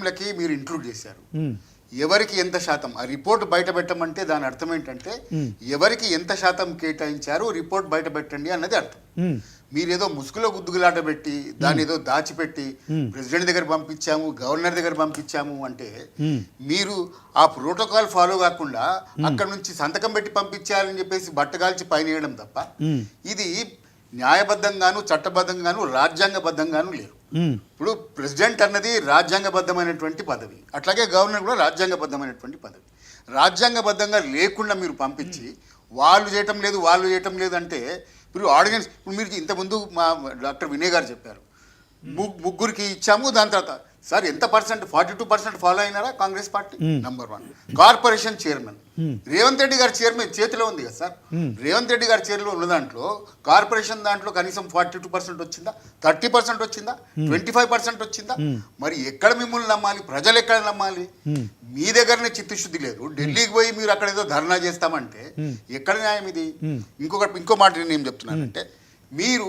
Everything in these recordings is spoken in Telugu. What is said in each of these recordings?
ముస్లింలకి మీరు ఇంక్లూడ్ చేశారు. ఎవరికి ఎంత శాతం ఆ రిపోర్ట్ బయట పెట్టమంటే దాని అర్థం ఏంటంటే ఎవరికి ఎంత శాతం కేటాయించారు రిపోర్ట్ బయట పెట్టండి అన్నది అర్థం. మీరేదో ముసుగులో గుద్దుగులాట పెట్టి దాని ఏదో దాచిపెట్టి ప్రెసిడెంట్ దగ్గర పంపించాము, గవర్నర్ దగ్గర పంపించాము అంటే మీరు ఆ ప్రోటోకాల్ ఫాలో కాకుండా అక్కడ నుంచి సంతకం పెట్టి పంపించాలని చెప్పేసి బట్టగాల్చి పైన వేయడం తప్ప ఇది న్యాయబద్ధంగాను చట్టబద్ధంగాను రాజ్యాంగబద్ధంగాను లేరు. ఇప్పుడు ప్రెసిడెంట్ అన్నది రాజ్యాంగబద్ధమైనటువంటి పదవి, అట్లాగే గవర్నర్ కూడా రాజ్యాంగబద్ధమైనటువంటి పదవి. రాజ్యాంగబద్ధంగా లేకుండా మీరు పంపించి వాళ్ళు చేయటం లేదు అంటే ఇప్పుడు ఆర్డినెన్స్ ఇప్పుడు మీరు ఇంతకుముందు మా డాక్టర్ వినయ్ గారు చెప్పారు ముగ్గురికి ఇచ్చాము, దాని తర్వాత సార్ ఎంత పర్సెంట్ 42% ఫాలో అయినారా Congress party? Number 1. Corporation chairman Revanth Reddy గారి చైర్మన్ చేతిలో ఉంది కదా సార్. రేవంత్ రెడ్డి గారి చేతిలో ఉన్న దాంట్లో కార్పొరేషన్ దాంట్లో కనీసం 42% వచ్చిందా, 30% వచ్చిందా, 25% వచ్చిందా? మరి ఎక్కడ మిమ్మల్ని నమ్మాలి, ప్రజలు ఎక్కడ నమ్మాలి? మీ దగ్గరనే చిత్తశుద్ధి లేదు, ఢిల్లీకి పోయి మీరు అక్కడ ఏదో ధర్నా చేస్తామంటే ఎక్కడ న్యాయం ఇది? ఇంకో మాట నేను ఏం చెప్తున్నానంటే మీరు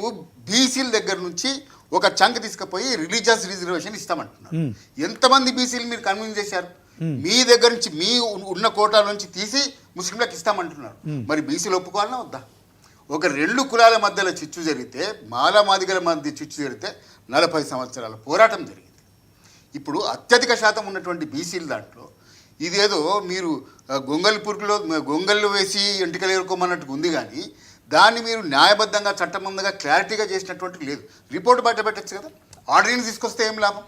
బీసీల దగ్గర నుంచి ఒక చంక్ తీసుకుపోయి రిలీజియస్ రిజర్వేషన్ ఇస్తామంటున్నారు. ఎంతమంది బీసీలు మీరు కన్విన్స్ చేశారు? మీ దగ్గర నుంచి మీ ఉన్న కోటాల నుంచి తీసి ముస్లింలకు ఇస్తామంటున్నారు. మరి బీసీలు ఒప్పుకోవాలన్నా వద్దా? ఒక 2 కులాల మధ్యలో చిచ్చు జరిగితే, మాదిగల మధ్య చిచ్చు జరిగితే 40 సంవత్సరాల పోరాటం జరిగింది. ఇప్పుడు అత్యధిక శాతం ఉన్నటువంటి బీసీల దాంట్లో ఇదేదో మీరు గొంగళ్ళు వేసి ఎంటికలు ఏరుకోమన్నట్టుగా ఉంది, కానీ దాన్ని మీరు న్యాయబద్ధంగా చట్టబద్ధంగా క్లారిటీగా చేసినటువంటి లేదు. రిపోర్ట్ బయట పెట్టచ్చు కదా, ఆర్డినెన్స్ తీసుకొస్తే ఏం లాభం?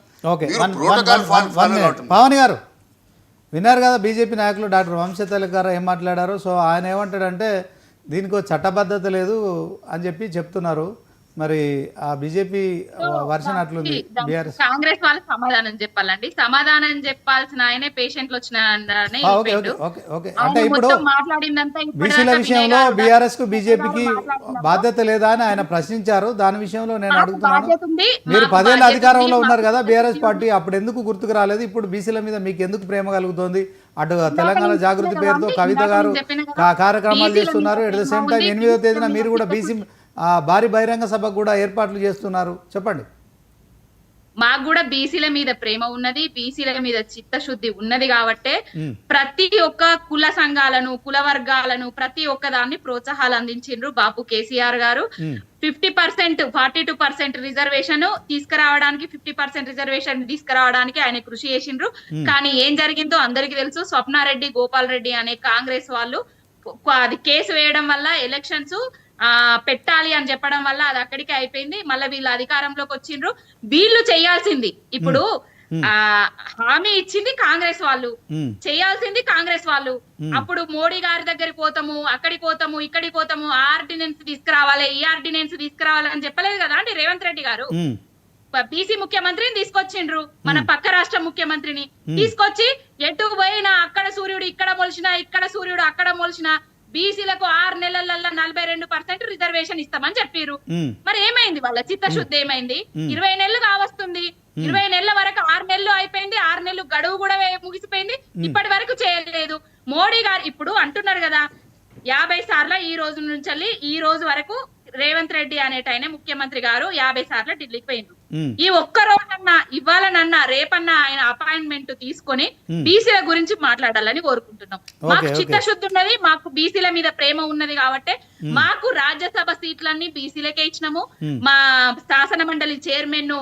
పవన్ గారు విన్నారు కదా బీజేపీ నాయకులు డాక్టర్ వంశతల్లి గారు ఏం మాట్లాడారు. సో ఆయన ఏమంటాడంటే దీనికి చట్టబద్ధత లేదు అని చెప్తున్నారు. మరి ఆ బీజేపీ వర్షన్ అట్లుంది. కాంగ్రెస్ వాళ్ళు సమాధానం చెప్పాలండి, సమాధానం చెప్పాల్సిన ఆయనే పేషెంట్లు వచ్చిన అంటే ఇప్పుడు బీసీల విషయంలో బీఆర్ఎస్ కు బీజేపీకి బాధ్యత లేదా అని ఆయన ప్రశ్నించారు. దాని విషయంలో నేను అడుగుతున్నాను, మీరు 10 ఏళ్ళ అధికారంలో ఉన్నారు కదా బీఆర్ఎస్ పార్టీ, అప్పుడు ఎందుకు గుర్తుకు రాలేదు? ఇప్పుడు బీసీల మీద మీకు ఎందుకు ప్రేమ కలుగుతోంది? అటు తెలంగాణ జాగృతి పేరుతో కవిత గారు కార్యక్రమాలు చేస్తున్నారు. ఎట్ ద సేమ్ టైం 8వ తేదీన మీరు కూడా బీసీ భారీ బహిరంగ సభకు కూడా ఏర్పాట్లు చేస్తున్నారు. చెప్పండి. మాకు కూడా బీసీల మీద ప్రేమ ఉన్నది, బీసీల మీద చిత్తశుద్ధి ఉన్నది కాబట్టే ప్రతి ఒక్క కుల సంఘాలను, కుల వర్గాలను, ప్రతి ఒక్క దాన్ని ప్రోత్సాహాలు అందించిండ్రు బాబు కేసీఆర్ గారు. 50% 42% రిజర్వేషన్ తీసుకురావడానికి, 50% రిజర్వేషన్ తీసుకురావడానికి ఆయన కృషి చేసిండ్రు. కానీ ఏం జరిగిందో అందరికీ తెలుసు. స్వప్నారెడ్డి, గోపాల్ రెడ్డి అనే కాంగ్రెస్ వాళ్ళు అది కేసు వేయడం వల్ల ఎలక్షన్స్ పెట్టాలి అని చెప్పడం వల్ల అది అక్కడికి అయిపోయింది. మళ్ళీ వీళ్ళు అధికారంలోకి వచ్చిండ్రు. వీళ్ళు చేయాల్సింది ఇప్పుడు హామీ ఇచ్చింది కాంగ్రెస్ వాళ్ళు, చేయాల్సింది కాంగ్రెస్ వాళ్ళు. అప్పుడు మోడీ గారి దగ్గరికి పోతాము, అక్కడికి పోతాము, ఇక్కడికి పోతాము, ఆర్డినెన్స్ తీసుకురావాలి, ఈ ఆర్డినెన్స్ తీసుకురావాలి అని చెప్పలేదు కదా అండి రేవంత్ రెడ్డి గారు. బీసీ ముఖ్యమంత్రిని తీసుకొచ్చిండ్రు, మన పక్క రాష్ట్ర ముఖ్యమంత్రిని తీసుకొచ్చి ఎటు పోయినా అక్కడ సూర్యుడు ఇక్కడ మొలిచినా, ఇక్కడ సూర్యుడు అక్కడ మొలిచినా బీసీలకు 6 నెలలలో 42% రిజర్వేషన్ ఇస్తామని చెప్పారు. మరి ఏమైంది వాళ్ళ చిత్తశుద్ధి? ఏమైంది? 20 నెలలు కావస్తుంది. 20 నెలల వరకు 6 నెలలు అయిపోయింది, 6 నెలలు గడువు కూడా ముగిసిపోయింది, ఇప్పటి వరకు చేయలేదు. మోడీ గారు ఇప్పుడు అంటున్నారు కదా 50 సార్లు ఈ రోజు నుంచి ఈ రోజు వరకు రేవంత్ రెడ్డి అనేటైన ముఖ్యమంత్రి గారు 50 సార్లు ఢిల్లీకి పోయిండ్రు. ఈ ఒక్క రోజన్నా, ఇవ్వాలనన్నా, రేపన్నా ఆయన అపాయింట్మెంట్ తీసుకొని బీసీల గురించి మాట్లాడాలని కోరుకుంటున్నాం. మాకు చిత్తశుద్ధి ఉన్నది, మాకు బీసీల మీద ప్రేమ ఉన్నది కాబట్టి మాకు రాజ్యసభ సీట్లన్నీ బీసీలకే ఇచ్చినాము. మా శాసన మండలి చైర్మన్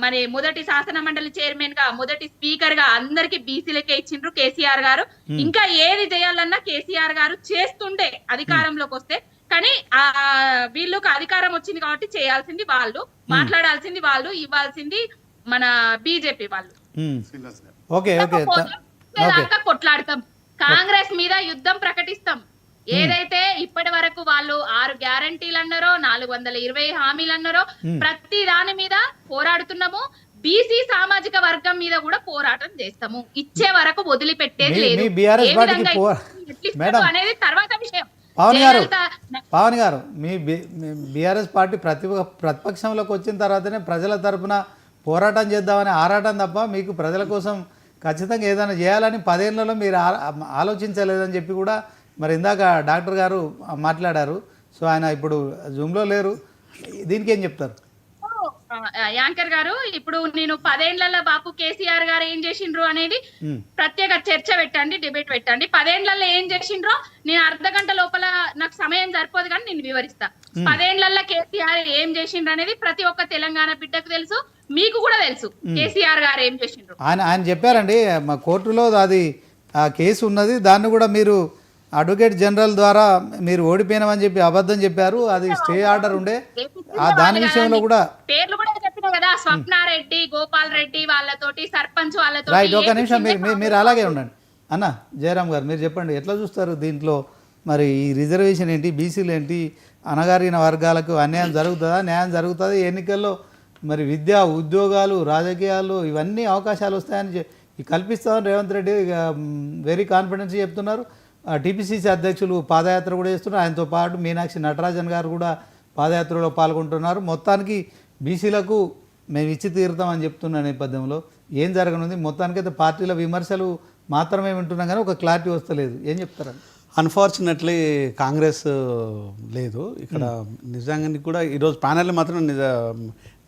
మరి మొదటి శాసన మండలి చైర్మన్ గా, మొదటి స్పీకర్ గా అందరికి బీసీలకే ఇచ్చిండ్రు కేసీఆర్ గారు. ఇంకా ఏది చేయాలన్నా కేసీఆర్ గారు చేస్తుండే అధికారంలోకి వస్తే. కానీ వీళ్ళకి అధికారం వచ్చింది కాబట్టి చేయాల్సింది వాళ్ళు, మాట్లాడాల్సింది వాళ్ళు, ఇవ్వాల్సింది మన బీజేపీ వాళ్ళు. కొట్లాడతాం, కాంగ్రెస్ మీద యుద్ధం ప్రకటిస్తాం. ఏదైతే ఇప్పటి వరకు వాళ్ళు 6 గ్యారంటీలు అన్నారో, 420 హామీలు అన్నారో, ప్రతి దాని మీద పోరాడుతున్నాము. బీసీ సామాజిక వర్గం మీద కూడా పోరాటం చేస్తాము. ఇచ్చే వరకు వదిలిపెట్టేది లేదు. అనేది తర్వాత విషయం. పవన్ గారు మీ బీఆర్ఎస్ పార్టీ ప్రతిపక్షంలోకి వచ్చిన తర్వాతనే ప్రజల తరపున పోరాటం చేద్దామని ఆరాటం తప్ప మీకు ప్రజల కోసం ఖచ్చితంగా ఏదైనా చేయాలని 10 ఏళ్లలో మీరు ఆలోచించలేదని చెప్పి కూడా మరి ఇందాక డాక్టర్ గారు మాట్లాడారు. సో ఆయన ఇప్పుడు జూమ్లో లేరు, దీనికి ఏం చెప్తారు? యాంకర్ గారు, ఇప్పుడు నేను 10 ఏళ్లలో బాపు కేసీఆర్ గారు ఏం చేసిండ్రు అనేది ప్రత్యేక చర్చ పెట్టండి, డిబేట్ పెట్టండి. 10 ఏళ్లలో ఏం చేసిండ్రో నేను అర్ధ గంట లోపల, నాకు సమయం సరిపోదు కానీ నేను వివరిస్తా. 10 ఏళ్లలో కేసీఆర్ ఏం చేసిండ్రు అనేది ప్రతి ఒక్క తెలంగాణ బిడ్డకు తెలుసు, మీకు కూడా తెలుసు కేసీఆర్ గారు ఏం చేసిండ్రు. ఆయన చెప్పారండి, మా కోర్టులో అది ఆ కేసు ఉన్నది, దాన్ని కూడా మీరు అడ్వకేట్ జనరల్ ద్వారా మీరు ఓడిపోయినామని చెప్పి అబద్ధం చెప్పారు. అది స్టే ఆర్డర్ ఉండే, దాని విషయంలో కూడా పేర్లు కూడా చెప్పినా కదా, స్వప్నారెడ్డి, గోపాల్ రెడ్డి వాళ్ళతోటి, సర్పంచ్ వాళ్ళతో. రైట్, ఒక నిమిషం మీరు అలాగే ఉండండి అన్న. జయరామ్ గారు మీరు చెప్పండి, ఎట్లా చూస్తారు దీంట్లో? మరి ఈ రిజర్వేషన్ ఏంటి, బీసీలు ఏంటి, అణగారిన వర్గాలకు అన్యాయం జరుగుతుందా, న్యాయం జరుగుతుంది? ఎన్నికల్లో మరి విద్య, ఉద్యోగాలు, రాజకీయాలు ఇవన్నీ అవకాశాలు వస్తాయని కల్పిస్తామని రేవంత్ రెడ్డి వెరీ కాన్ఫిడెన్స్ చెప్తున్నారు. టీపీసీసీ అధ్యక్షులు పాదయాత్ర కూడా చేస్తున్నారు, ఆయనతో పాటు మీనాక్షి నటరాజన్ గారు కూడా పాదయాత్రలో పాల్గొంటున్నారు. మొత్తానికి బీసీలకు మేము ఇచ్చి తీరుతామని చెప్తున్న నేపథ్యంలో ఏం జరగనుంది? మొత్తానికైతే పార్టీల విమర్శలు మాత్రమే వింటున్నాం కానీ ఒక క్లారిటీ వస్తలేదు. ఏం చెప్తారండి? అన్ఫార్చునేట్లీ కాంగ్రెస్ లేదు ఇక్కడ. నిజంగా కూడా ఈరోజు ప్యానెల్ మాత్రం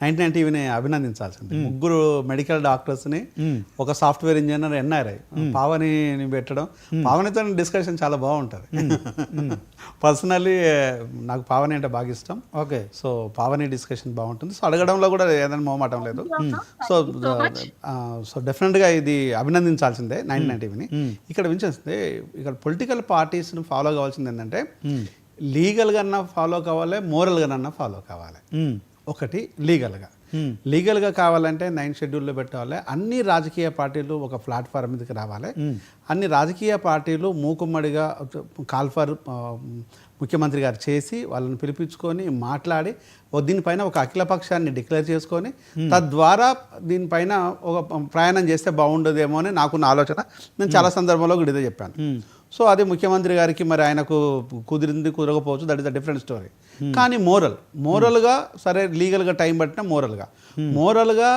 99 టీవీని అభినందించాల్సింది. 3 మెడికల్ డాక్టర్స్ని, ఒక సాఫ్ట్వేర్ ఇంజనీర్, ఎన్ఆర్ఐ పావనిని పెట్టడం. పావనితో డిస్కషన్ చాలా బాగుంటుంది. పర్సనల్లీ నాకు పావని అంటే బాగా ఇష్టం. ఓకే, సో పావని డిస్కషన్ బాగుంటుంది. సో అడగడంలో కూడా ఏదైనా మొహమాటం లేదు. సో డెఫినెట్గా ఇది అభినందించాల్సిందే 99 టీవీని. ఇక్కడ వించేస్తే ఇక్కడ పొలిటికల్ పార్టీస్ని ఫాలో కావాల్సింది ఏంటంటే లీగల్గా ఫాలో కావాలి, మోరల్గా ఫాలో కావాలి. ఒకటి లీగల్గా కావాలంటే 9 షెడ్యూల్లో పెట్టాలి. అన్ని రాజకీయ పార్టీలు ఒక ప్లాట్ఫామ్ మీదకి రావాలి. అన్ని రాజకీయ పార్టీలు మూకుమ్మడిగా కాల్ఫర్ ముఖ్యమంత్రి గారు చేసి వాళ్ళని పిలిపించుకొని మాట్లాడి దీనిపైన ఒక అఖిలపక్షాన్ని డిక్లేర్ చేసుకొని తద్వారా దీనిపైన ఒక ప్రయాణం చేస్తే బాగుండదేమో అని నాకున్న ఆలోచన. నేను చాలా సందర్భంలో కూడా ఇదే చెప్పాను. సో అది ముఖ్యమంత్రి గారికి మరి ఆయనకు కుదిరింది, కుదరకపోవచ్చు, that is a different story. కానీ మోరల్గా సరే, లీగల్గా టైం పట్టినా మోరల్గా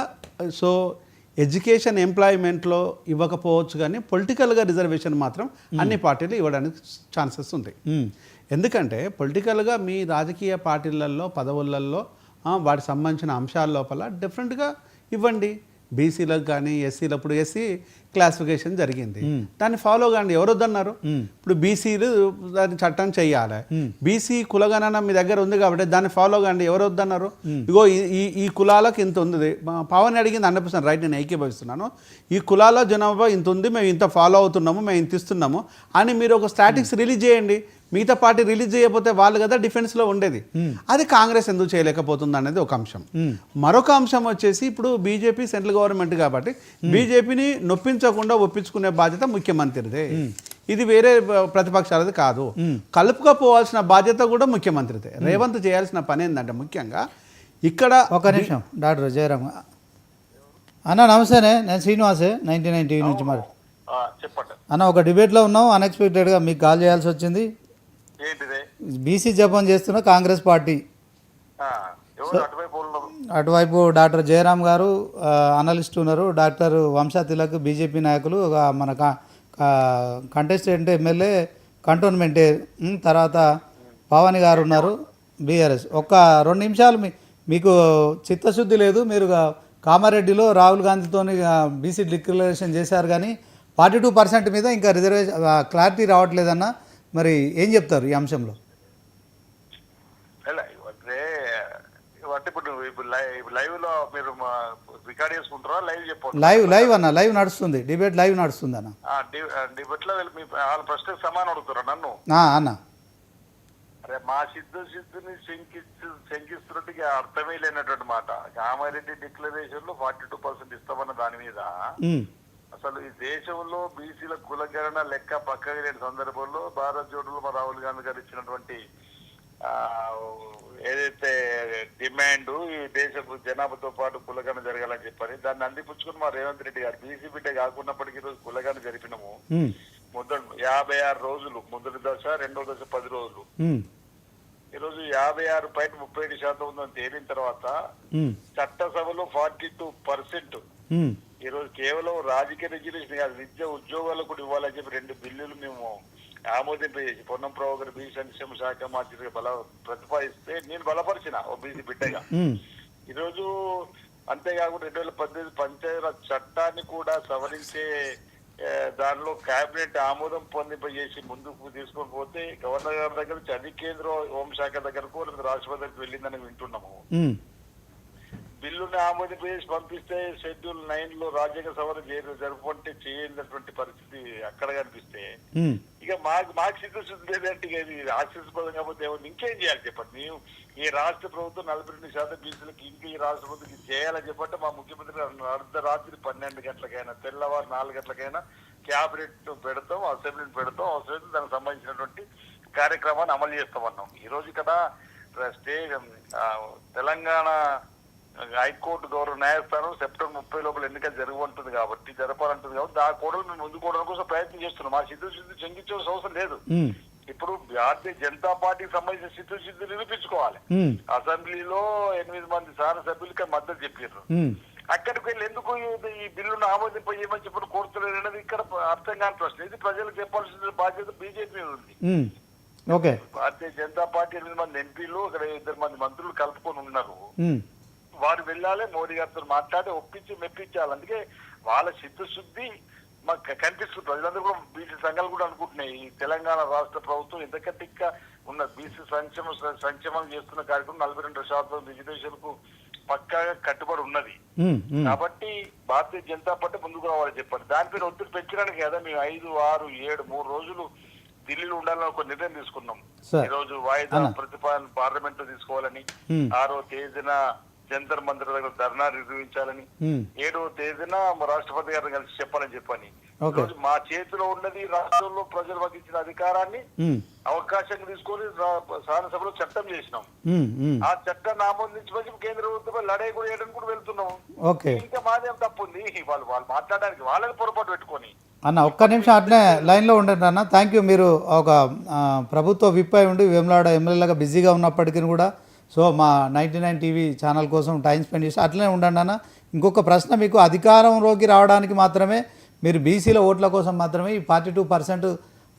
సో ఎడ్యుకేషన్, ఎంప్లాయ్మెంట్లో ఇవ్వకపోవచ్చు కానీ పొలిటికల్గా రిజర్వేషన్ మాత్రం అన్ని పార్టీలు ఇవ్వడానికి ఛాన్సెస్ ఉంటాయి. ఎందుకంటే పొలిటికల్గా మీ రాజకీయ పార్టీలలో, పదవులలో వాటికి సంబంధించిన అంశాల లోపల డిఫరెంట్గా ఇవ్వండి. బీసీలకు కానీ ఎస్సీలు, అప్పుడు ఎస్సీ క్లాసిఫికేషన్ జరిగింది, దాన్ని ఫాలో కాండి. ఎవరు వద్దన్నారు? ఇప్పుడు బీసీలు దాన్ని చట్టం చెయ్యాలి. బీసీ కులగణన మీ దగ్గర ఉంది కాబట్టి దాన్ని ఫాలో కాండి. ఎవరు వద్దన్నారు? ఇగో ఈ కులాలకు ఇంత ఉంది. పవన్ అడిగింది 100% రైట్, నేను ఏకీభవిస్తున్నాను. ఈ కులాల జనాభా ఇంత ఉంది, మేము ఇంత ఫాలో అవుతున్నాము, మేము ఇంత ఇస్తున్నాము అని మీరు ఒక స్టాటిక్స్ రిలీజ్ చేయండి. మిగతా పార్టీ రిలీజ్ చేయకపోతే వాళ్ళు కదా డిఫెన్స్లో ఉండేది. అది కాంగ్రెస్ ఎందుకు చేయలేకపోతుంది అనేది ఒక అంశం. మరొక అంశం వచ్చేసి ఇప్పుడు బీజేపీ సెంట్రల్ గవర్నమెంట్ కాబట్టి బీజేపీని నొప్పించకుండా ఒప్పించుకునే బాధ్యత ముఖ్యమంత్రిదే. ఇది వేరే ప్రతిపక్షాలది కాదు. కలుపుకపోవాల్సిన బాధ్యత కూడా ముఖ్యమంత్రిదే. రేవంత్ చేయాల్సిన పని ఏంటంటే ముఖ్యంగా ఇక్కడ ఒక నిమిషం డాక్టర్ జయరామ్ అన్న, నమస్తేనే, నేను శ్రీనివాసే 99 టీవీ నుంచి. మరి చెప్పండి అన్న, ఒక డిబేట్లో ఉన్నాం, అన్ఎక్స్పెక్టెడ్గా మీకు కాల్ చేయాల్సి వచ్చింది. బీసీ జపం చేస్తున్న కాంగ్రెస్ పార్టీ అటువైపు డాక్టర్ జయరామ్ గారు అనలిస్ట్ ఉన్నారు, డాక్టర్ వంశా తిలక్ బీజేపీ నాయకులు, మన కంటెస్టెంట్ ఎమ్మెల్యే కంటోన్మెంట్, తర్వాత పవన్ గారు ఉన్నారు బీఆర్ఎస్. ఒక్క 2 నిమిషాలు మీకు చిత్తశుద్ధి లేదు. మీరు కామారెడ్డిలో రాహుల్ గాంధీతో బీసీ డిక్లరేషన్ చేశారు కానీ 42% మీద ఇంకా రిజర్వేషన్ క్లారిటీ రావట్లేదన్న. మరి ఏం చెప్తారు ఈ అంశంలో? లైవ్ అన్న, లైవ్ నడుస్తుంది, డిబేట్ లైవ్ నడుస్తుంది అన్న. ప్రశ్నకు సమానం అడుగుతారా నన్ను? అన్న అరే మా సిద్ధుని శంకిస్తున్నట్టుగా అర్థమే లేనటువంటి మాట. కామారెడ్డి డిక్లరేషన్ లో 42% ఇస్తామన్న దాని మీద అసలు ఈ దేశంలో బీసీల కులగణన లెక్క పక్కగా లేని సందర్భంలో భారత్ జోడోలో మా రాహుల్ గాంధీ గారు ఇచ్చినటువంటి ఏదైతే డిమాండ్ ఈ దేశ జనాభాతో పాటు కులగణన జరగాలని చెప్పని దాన్ని అందిపుచ్చుకుని మా రేవంత్ రెడ్డి గారు బీసీ బిడ్డ కాకున్నప్పటికీ ఈరోజు కులగణన జరిపినాము. 56 రోజులు మొదటి దశ, రెండో దశ 10 రోజులు. ఈరోజు 56.37% ఉందని తేలిన తర్వాత చట్టసభలో 42%. ఈరోజు కేవలం రాజకీయ రిజర్వేషన్ కాదు, విద్య ఉద్యోగాలకు కూడా ఇవ్వాలని చెప్పి 2 బిల్లులు మేము ఆమోదింపజేసి పొన్నం ప్రభు గారు బీసీ సంక్షేమ శాఖ మంత్రిగా ప్రతిపాదిస్తే నేను బలపరిచిన ఓ బీసీ బిడ్డగా. ఈరోజు అంతేకాకుండా 2018 పంచాయతీరాజ్ చట్టాన్ని కూడా సవరించే దానిలో కేబినెట్ ఆమోదం పొందింపజేసి ముందుకు తీసుకొని పోతే గవర్నర్ గారి దగ్గర నుంచి అది కేంద్ర హోంశాఖ దగ్గరకు లేదా రాష్ట్రపతి దగ్గరకు వెళ్ళిందని వింటున్నాము. బిల్లుని ఆమోదింపజేసి పంపిస్తే షెడ్యూల్ 9 లో రాజ్యాంగ సవరణ జరుపుకుంటే చేయనటువంటి పరిస్థితి అక్కడ కనిపిస్తే ఇక మాకు సిద్ధశుద్ధి లేదంటే ఇది ఆశీస్పదం కాకపోతే ఇంకేం చేయాలి చెప్పండి. మేము ఈ రాష్ట్ర ప్రభుత్వం 42% బీసీలకు ఇంకా ఈ రాష్ట్ర ప్రభుత్వం చేయాలని చెప్పంటే మా ముఖ్యమంత్రి అర్ధరాత్రి 12 గంటలకైనా తెల్లవారు 4 గంటలకైనా క్యాబినెట్ పెడతాం, అసెంబ్లీని పెడతాం, అవసరం దానికి సంబంధించినటువంటి కార్యక్రమాన్ని అమలు చేస్తామన్నాం. ఈ రోజు ఇక్కడ తెలంగాణ హైకోర్టు గౌరవ న్యాయస్థానం సెప్టెంబర్ 30 లోపల ఎన్నికలు జరగబడుతుంది కాబట్టి ఆ కోడలు మేము ముందుకోవడం కోసం ప్రయత్నం చేస్తున్నాం. మా సిద్ధశుద్ధి చెంగించవలసిన అవసరం లేదు. ఇప్పుడు భారతీయ జనతా పార్టీకి సంబంధించిన సిద్ధశుద్ధి నిరూపించుకోవాలి. అసెంబ్లీలో 8 మంది శాసనసభ్యులకి మద్దతు చెప్పారు. అక్కడికి వెళ్ళి ఎందుకు ఈ బిల్లును ఆమోదింపజేయమని చెప్పి కోరుతున్నారు అనేది ఇక్కడ అర్థం కాని ప్రశ్న. ఇది ప్రజలకు చెప్పాల్సిన బాధ్యత బీజేపీ మీద ఉంది. భారతీయ జనతా పార్టీ 8 మంది ఎంపీలు ఇక్కడ 2 మంది మంత్రులు కలుపుకొని ఉన్నారు. వారు వెళ్ళాలి, మోడీ గారితో మాట్లాడి ఒప్పించి మెప్పించాలి. అందుకే వాళ్ళ చిత్తశుద్ధి మాకు కనిపిస్తుంది. ప్రజలందరూ కూడా బీసీ సంఘాలు కూడా అనుకుంటున్నాయి ఈ తెలంగాణ రాష్ట్ర ప్రభుత్వం ఎందుకంటే ఇంకా ఉన్న బీసీ సంక్షేమం చేస్తున్న కార్యక్రమం 42% రిజర్వేషన్ కు పక్కాగా కట్టుబడి ఉన్నది. కాబట్టి భారతీయ జనతా పార్టీ ముందుకు రావాలని చెప్పారు. దానిపైన ఒత్తిడి పెంచడానికి కదా మేము 5, 6, 7 3 రోజులు ఢిల్లీలో ఉండాలని ఒక నిర్ణయం తీసుకున్నాం. ఈ రోజు వాయిదా ప్రతిపాదన పార్లమెంట్ లో తీసుకోవాలని, 6వ తేదీన జంతర్ మంత్రి దగ్గర ధర్నా నిర్వహించాలని, 7వ తేదీన రాష్ట్రపతి గారిని కలిసి చెప్పాలని చెప్పని. ఈరోజు మా చేతిలో ఉన్నది రాష్ట్రంలో ప్రజలు మాకు ఇచ్చిన అధికారాన్ని అవకాశంగా తీసుకొని శాసనసభలో చట్టం చేసినాం. ఆ చట్టాన్ని ఆమోదించి కేంద్ర ప్రభుత్వం లడాయి కూడా చేయడానికి కూడా వెళ్తున్నాం. ఇంకా మాదేం తప్పు ఉంది? వాళ్ళు మాట్లాడడానికి వాళ్ళని పొరపాటు పెట్టుకొని. అన్న ఒక్క నిమిషం అట్లే లైన్లో ఉండండి అన్న. Thank you. మీరు ఒక ప్రభుత్వ విప్ అయి ఉండి వేములాడ ఎమ్మెల్యేగా బిజీగా ఉన్నప్పటికీ కూడా సో మా 99 టీవీ ఛానల్ కోసం టైం స్పెండ్ చేసి అట్లనే ఉండండి అన్న. ఇంకొక ప్రశ్న, మీకు అధికారంలోకి రావడానికి మాత్రమే మీరు బీసీల ఓట్ల కోసం మాత్రమే ఈ 42%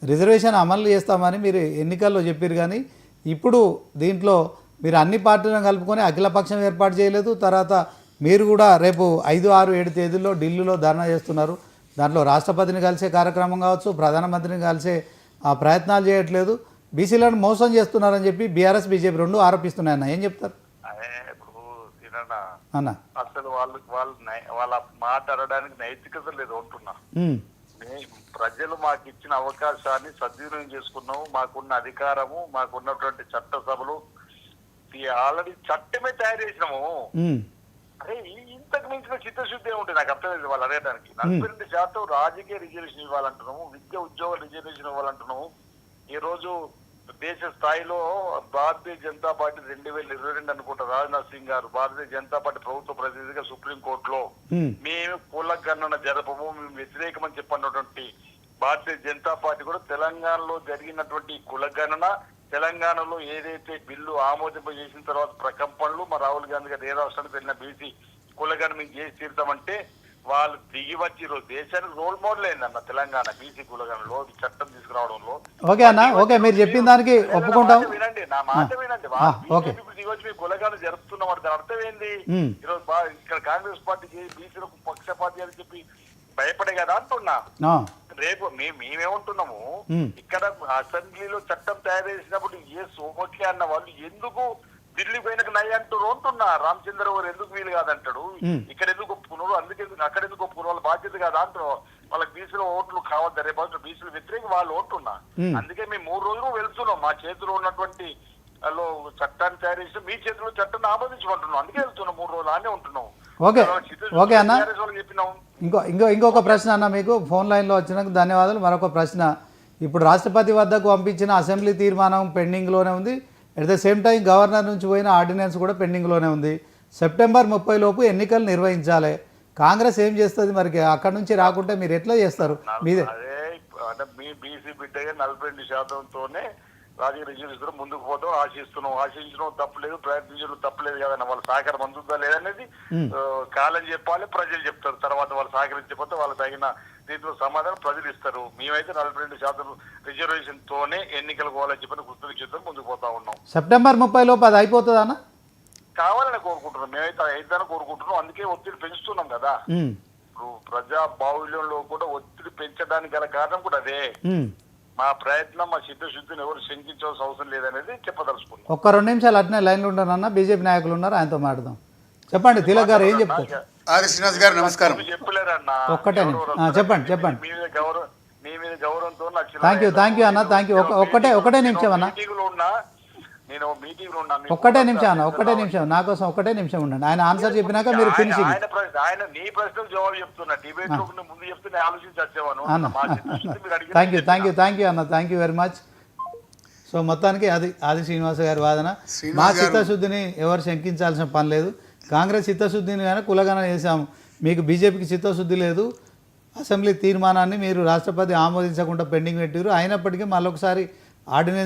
రిజర్వేషన్ అమలు చేస్తామని మీరు ఎన్నికల్లో చెప్పారు. కానీ ఇప్పుడు దీంట్లో మీరు అన్ని పార్టీలను కలుపుకొని అఖిలపక్షం ఏర్పాటు చేయలేదు. తర్వాత మీరు కూడా రేపు 5, 6, 7 తేదీల్లో ఢిల్లీలో ధర్నా చేస్తున్నారు. దాంట్లో రాష్ట్రపతిని కలిసే కార్యక్రమం కావచ్చు, ప్రధానమంత్రిని కలిసే ప్రయత్నాలు చేయట్లేదు. బీసీలను మోసం చేస్తున్నారని చెప్పి బీఆర్ఎస్ బీజేపీ 2 ఆరోపిస్తున్నాయి అన్న. ఏం చెప్తారు అన్న? అసలు వాళ్ళ మాట్లాడడానికి నైతికత లేదు అంటున్నా. ప్రజలు మాకు ఇచ్చిన అవకాశాన్ని సద్వినియోగం చేసుకున్నాము. మాకున్న అధికారము, మాకున్నటువంటి చట్టసభలు ఆల్రెడీ చట్టమే తయారు చేసినాము. అరే ఇంతకు మించిన చిత్తశుద్ధి ఏముంటుంది నాకు అర్థమైంది వాళ్ళు అడగడానికి. 42% రాజకీయ రిజర్వేషన్ ఇవ్వాలంటున్నాము, విద్య ఉద్యోగ రిజర్వేషన్ ఇవ్వాలంటున్నాము. ఈ రోజు దేశ స్థాయిలో భారతీయ జనతా పార్టీ 2022 అనుకుంటా రాజ్నాథ్ సింగ్ గారు భారతీయ జనతా పార్టీ ప్రభుత్వ ప్రతినిధిగా సుప్రీంకోర్టులో మేము కుల గణన జరపము, మేము వ్యతిరేకమని చెప్పినటువంటి భారతీయ జనతా పార్టీ కూడా తెలంగాణలో జరిగినటువంటి కుల గణన, తెలంగాణలో ఏదైతే బిల్లు ఆమోదింపజేసిన తర్వాత ప్రకంపనలు మా రాహుల్ గాంధీ గారు ఏ రాష్ట్రానికి వెళ్ళిన బీసీ కులగణన మేము చేసి తీరుతామంటే వాళ్ళు దిగి వచ్చి దేశానికి రోల్ మోడల్ అయిందన్న తెలంగాణ బీసీ కులగణలో చట్టం తీసుకురావడంలో. ఓకే అన్న, ఓకే మీరు చెప్పిన దానికి ఒప్పుకుంటాం. వినండి, నా మాట వినండి. దిగొచ్చి మీ కులగణన జరుపుతున్నాం అంటే అర్థం ఏంది? ఈరోజు ఇక్కడ కాంగ్రెస్ పార్టీకి బీసీలకు పక్షపాతి అని చెప్పి భయపడే కదా అంటున్నా. రేపు మేమేమంటున్నాము, ఇక్కడ అసెంబ్లీలో చట్టం తయారు చేసినప్పుడు ఏ సోమట్లే అన్న వాళ్ళు ఎందుకు ఢిల్లీ పోయినకు నై అంటారు అంటున్నా. రామచంద్ర గారు ఎందుకు వీలు కాదంటాడు, ఇక్కడ ఎందుకు ఒప్పుకున్నారు, అందుకెందుకు అక్కడ ఎందుకు ఒప్పుకున్నారు, వాళ్ళ బాధ్యత కాదా అంటారు. వాళ్ళకి బీసీలో ఓట్లు కావద్దు, రేపు బీసీలు వ్యతిరేక వాళ్ళు ఓటున్నా. అందుకే మేము 3 రోజులు వెళ్తున్నాం. మా చేతిలో ఉన్నటువంటి చట్టాన్ని తయారు చేసి మీ చేతిలో చట్టాన్ని ఆమోదించమంటున్నాం. అందుకే వెళ్తున్నాం 3 రోజులు అనే ఉంటున్నాం. ఓకే అన్న, ఇంకొక ప్రశ్న అన్న, మీకు ఫోన్ లైన్లో వచ్చినందుకు ధన్యవాదాలు. మరొక ప్రశ్న, ఇప్పుడు రాష్ట్రపతి వద్దకు పంపించిన అసెంబ్లీ తీర్మానం పెండింగ్లోనే ఉంది. At the same time governor నుంచి పోయిన ఆర్డినెన్స్ కూడా పెండింగ్లోనే ఉంది. సెప్టెంబర్ 30 లోపు ఎన్నికలు నిర్వహించాలి. కాంగ్రెస్ ఏం చేస్తుంది మరి? అక్కడ నుంచి రాకుంటే మీరు ఎట్లా చేస్తారు? మీదే అంటే మీ బీసీ బిడ్డగా 42%తోనే రాజకీయ రిజర్వేషన్ ముందుకు పోతాం ఆశించడం తప్పలేదు, ప్రయత్నించడం తప్పలేదు కదన్న. వాళ్ళ సహకారం అందుతుందా లేదనేది కాలం చెప్పాలి, ప్రజలు చెప్తారు. తర్వాత వాళ్ళు సహకరించకపోతే వాళ్ళకి తగిన దీంట్లో సమాధానం ప్రజలు ఇస్తారు. మేమైతే 42% రిజర్వేషన్ తోనే ఎన్నికలు పోవాలని చెప్పి గుర్తు చేద్దాం ముందుకు పోతా ఉన్నాం. సెప్టెంబర్ 30 లోపు అది అయిపోతుందా? కావాలని కోరుకుంటున్నాం, మేమైతే అయిద్దని కోరుకుంటున్నాం. అందుకే ఒత్తిడి పెంచుతున్నాం కదా. ఇప్పుడు ప్రజా బాహుళ్యంలో కూడా ఒత్తిడి పెంచడానికి గల కారణం కూడా అదే. మా ప్రయత్నం, మా చిత్తశుద్ధిని ఎవరు శంకించాల్సిన అవసరం లేదనేది చెప్పదలుచుకున్నాం. ఒక్క 2 నిమిషాలు అట్నే లైన్లో ఉంటారన్న, బీజేపీ నాయకులు ఉన్నారు, ఆయనతో మాట్లాడదాం. చెప్పండి తిలక్ గారు, ఏం చెప్తారు? ఆది శ్రీనివాస్ గారు నమస్కారం. చెప్పలేరన్నా, ఒక్కటే చెప్పండి. మీ మీద గౌరవంతో థ్యాంక్ యూ అన్న, థ్యాంక్ యూ. ఒకటే నిమిషం అన్న, నేను మీటింగ్ లో ఉన్నా. ఒక్కటే నిమిషం అన్న, ఒక్కటే నిమిషం నా కోసం, ఒక్కటే నిమిషం ఉండండి. ఆయన ఆన్సర్ చెప్పినాక మీరు ఫినిషింగ్. ఆయన నీ ప్రశ్నకు జవాబు చెప్తున్నా, డిబేట్ లో ముందు చెప్తే నేను ఆలోచించి వచ్చేవాను. అన్న థ్యాంక్ యూ అన్న, thank you very much. So మొత్తానికి ఆది శ్రీనివాస గారి వాదన, మా చిత్తశుద్ధిని ఎవరు శంకించాల్సిన పని లేదు. కాంగ్రెస్ చిత్తశుద్ధిని కానీ కులగణన చేశాము, మీకు బీజేపీకి చిత్తశుద్ధి లేదు. అసెంబ్లీ తీర్మానాన్ని మీరు రాష్ట్రపతి ఆమోదించకుండా పెండింగ్ పెట్టారు. అయినప్పటికీ మళ్ళొకసారి ఆర్డినెన్స్